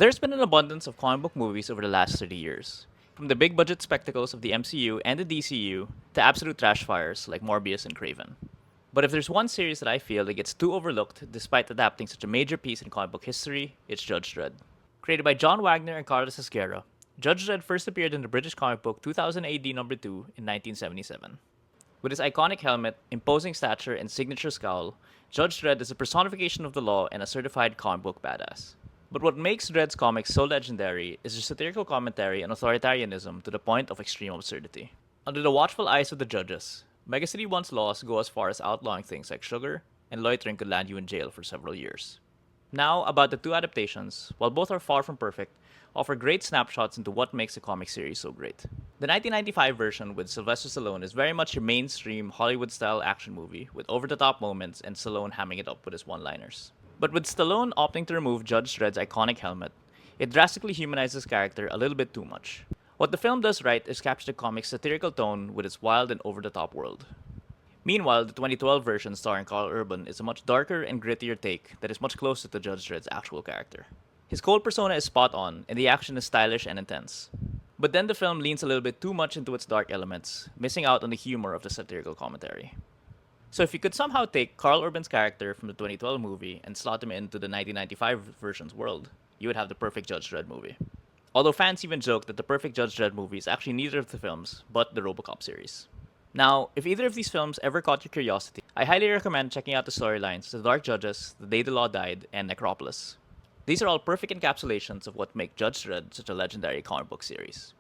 There's been an abundance of comic book movies over the last 30 years. From the big budget spectacles of the MCU and the DCU to absolute trash fires like Morbius and Craven. But if there's one series that I feel that gets too overlooked despite adapting such a major piece in comic book history, it's Judge Dredd. Created by John Wagner and Carlos Esguerra, Judge Dredd first appeared in the British comic book 2000 AD number 2 in 1977. With his iconic helmet, imposing stature, and signature scowl, Judge Dredd is a personification of the law and a certified comic book badass. But what makes Dredd's comics so legendary is their satirical commentary on authoritarianism to the point of extreme absurdity. Under the watchful eyes of the judges, Mega City 1's laws go as far as outlawing things like sugar, and loitering could land you in jail for several years. Now, about the two adaptations, while both are far from perfect, offer great snapshots into what makes the comic series so great. The 1995 version with Sylvester Stallone is very much your mainstream Hollywood-style action movie with over-the-top moments and Stallone hamming it up with his one-liners. But with Stallone opting to remove Judge Dredd's iconic helmet, it drastically humanizes his character a little bit too much. What the film does right is capture the comic's satirical tone with its wild and over-the-top world. Meanwhile, the 2012 version starring Carl Urban is a much darker and grittier take that is much closer to Judge Dredd's actual character. His cold persona is spot on, and the action is stylish and intense. But then the film leans a little bit too much into its dark elements, missing out on the humor of the satirical commentary. So if you could somehow take Carl Urban's character from the 2012 movie and slot him into the 1995 version's world, you would have the perfect Judge Dredd movie. Although fans even joke that the perfect Judge Dredd movie is actually neither of the films, but the RoboCop series. Now, if either of these films ever caught your curiosity, I highly recommend checking out the storylines The Dark Judges, The Day the Law Died, and Necropolis. These are all perfect encapsulations of what make Judge Dredd such a legendary comic book series.